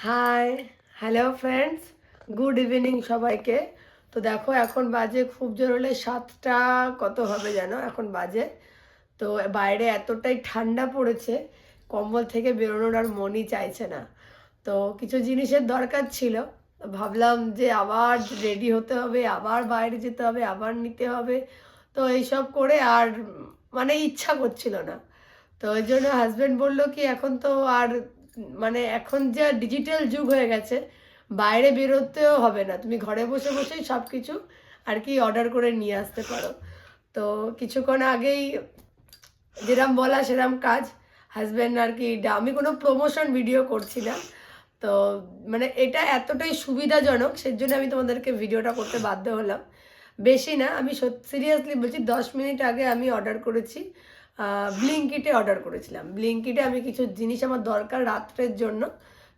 High, hello friends, good evening সবাইকে। তো দেখো এখন বাজে খুব জোর হলে 7টা কত হবে যেন এখন বাজে। তো বাইরে এতটাই ঠান্ডা পড়েছে, কম্বল থেকে বেরোনোর আর মনই চাইছে না। তো কিছু জিনিসের দরকার ছিল, ভাবলাম যে আবার রেডি হতে হবে, আবার বাইরে যেতে হবে, আবার নিতে হবে। তো এইসব করে আর মানে ইচ্ছা করছিল না। তো ওই জন্য হাজব্যান্ড বললো কি এখন তো আর মানে এখন যা ডিজিটাল যুগ হয়ে গেছে, বাইরে বেরোতেও হবে না, তুমি ঘরে বসে বসেই সব কিছু আর কি অর্ডার করে নিয়ে আসতে পারো। তো কিছুক্ষণ আগেই যেরম বলা সেরম কাজ। হাজব্যান্ড আর কি, আমি কোনো প্রমোশন ভিডিও করছি না, তো মানে এটা এতটাই সুবিধাজনক সেজন্য আমি তোমাদেরকে ভিডিওটা করতে বাধ্য হলাম। বেশি না, আমি সিরিয়াসলি বলছি, 10 মিনিট আগে আমি অর্ডার করেছি, ব্লিঙ্কিটে অর্ডার করেছিলাম। ব্লিঙ্কিটে আমি কিছু জিনিস আমার দরকার রাত্রের জন্য,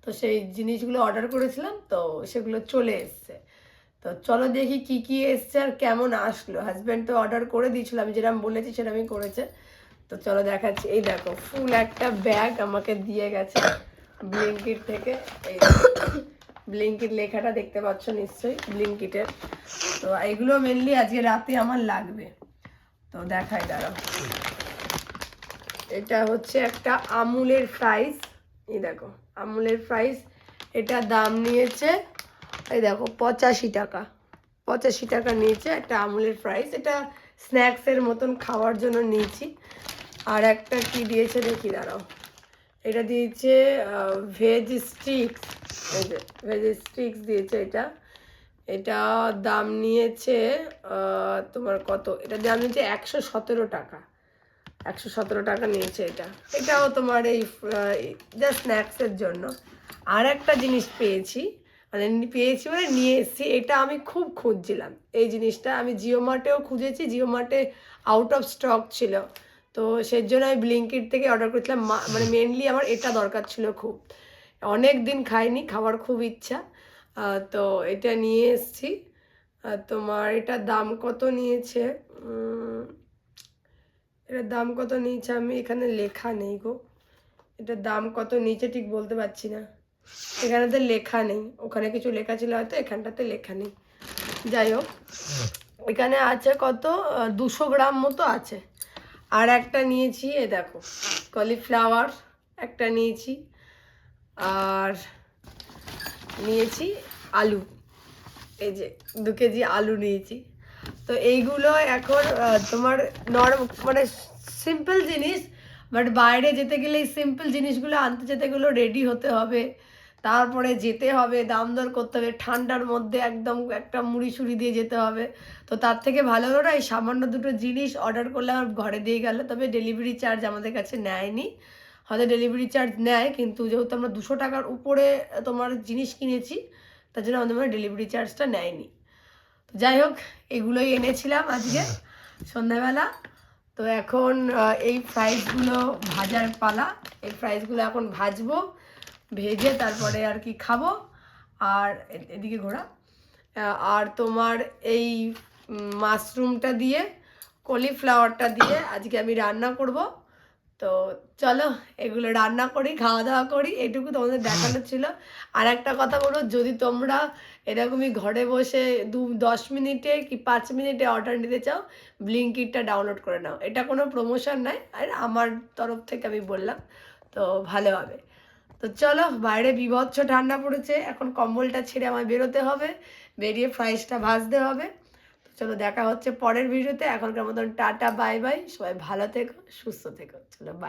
তো সেই জিনিসগুলো অর্ডার করেছিলাম, তো সেগুলো চলে এসছে। তো চলো দেখি কি কি এসছে আর কেমন আসলো। হাজব্যান্ড তো অর্ডার করে দিয়েছিল, আমি যেরকম বলেছি সেরকমই করেছে। তো চলো দেখাচ্ছি। এই দেখো ফুল একটা ব্যাগ আমাকে দিয়ে গেছে ব্লিঙ্কিট থেকে। এই ব্লিঙ্কিট লেখাটা দেখতে পাচ্ছ নিশ্চয়ই, ব্লিঙ্কিটের। তো এগুলো মেনলি আজকে রাতে আমার লাগবে। তো দেখাই দাঁড়াও। এটা হচ্ছে একটা আমুলের ফ্রাইস। এই দেখো আমুলের ফ্রাইস, এটা দাম নিয়েছে এই দেখো 85 টাকা। 85 টাকা নিয়েছে একটা আমুলের ফ্রাইস। এটা স্ন্যাক্সের মতন খাওয়ার জন্য নিয়েছি। আর একটা কি দিয়েছে দেখি দাঁড়াও, এটা দিয়েছে ভেজ স্টিক্স। এই যে ভেজ স্টিক্স দিয়েছে এটা। এটা দাম নিয়েছে তোমার কত, এটা দাম নিয়েছে 117 টাকা। 117 টাকা নিয়েছে এটা। এটাও তোমার এই জাস্ট স্ন্যাক্সের জন্য। আর একটা জিনিস পেয়েছি, মানে নিয়ে এসেছি, এটা আমি খুব খুঁজছিলাম। এই জিনিসটা আমি জিও মার্টেও খুঁজেছি, জিও মার্টে আউট অফ স্টক ছিল। তো সেই জন্য আমি ব্লিঙ্কিট থেকে অর্ডার করেছিলাম। মানে মেনলি আমার এটা দরকার ছিল খুব, অনেক দিন খাইনি, খাওয়ার খুব ইচ্ছা। তো এটা নিয়ে এসেছি। তোমার এটার দাম কত নিয়েছে, এটার দাম কত নিয়েছে আমি এখানে লেখা নেই গো। এটার দাম কত নিয়েছে ঠিক বলতে পারছি না, এখানেতে লেখা নেই। ওখানে কিছু লেখা ছিল হয়তো, এখানটাতে লেখা নেই। যাই হোক, এখানে আছে কত, 200 গ্রাম মতো আছে। আর একটা নিয়েছি, এ দেখো কলিফ্লাওয়ার একটা নিয়েছি। আর নিয়েছি আলু, এই যে 2 কেজি আলু নিয়েছি। তো এইগুলো এখন তোমার মানে সিম্পল জিনিস, বাট বাইরে যেতে গেলে এই সিম্পল জিনিসগুলো আনতে যেতে গেলে রেডি হতে হবে, তারপরে যেতে হবে, দাম দর করতে হবে, ঠান্ডার মধ্যে একদম একটা মুড়ি সুড়ি দিয়ে যেতে হবে। তো তার থেকে ভালো হলো না এই সামান্য দুটো জিনিস অর্ডার করলে আমার ঘরে দিয়ে গেল। তবে ডেলিভারি চার্জ আমাদের কাছে নেয়নি, হয়তো ডেলিভারি চার্জ নেয়, কিন্তু যেহেতু আমরা 200 টাকার উপরে তোমার জিনিস কিনেছি, তার জন্য আমাদের মানে ডেলিভারি চার্জটা নেয়নি। তো যাই হোক, এগুলোই এনেছিলাম আজকে সন্ধ্যাবেলা। তো এখন এই ফ্রাইসগুলো ভাজার পালা। এই ফ্রাইসগুলো এখন ভাজবো, ভেজে তারপরে আর কি খাবো। আর এদিকে ঘোরা, আর তোমার এই মাশরুমটা দিয়ে, কলিফ্লাওয়ারটা দিয়ে আজকে আমি রান্না করব। তো চলো এগুলো রান্না করি, খাওয়া দাওয়া করি, এটুকু তোমাদের দেখানো ছিল। আর একটা কথা বলবো, যদি তোমরা এরকমই ঘরে বসে 10 মিনিটে কি 5 মিনিটে অর্ডার নিতে চাও, ব্লিঙ্কিটটা ডাউনলোড করে নাও। এটা কোনো প্রমোশন নয়, আর আমার তরফ থেকে আমি বললাম, তো ভালো হবে। তো চলো, বাইরে বীভৎস ঠান্ডা পড়েছে, এখন কম্বলটা ছেড়ে আমায় বেরোতে হবে, বেরিয়ে ফ্রাইসটা ভাজতে হবে। তো চলো দেখা হচ্ছে পরের ভিডিওতে। এখনকার মতন টাটা, বাই বাই, সবাই ভালো থেকো, সুস্থ থেকো, চলো বাই।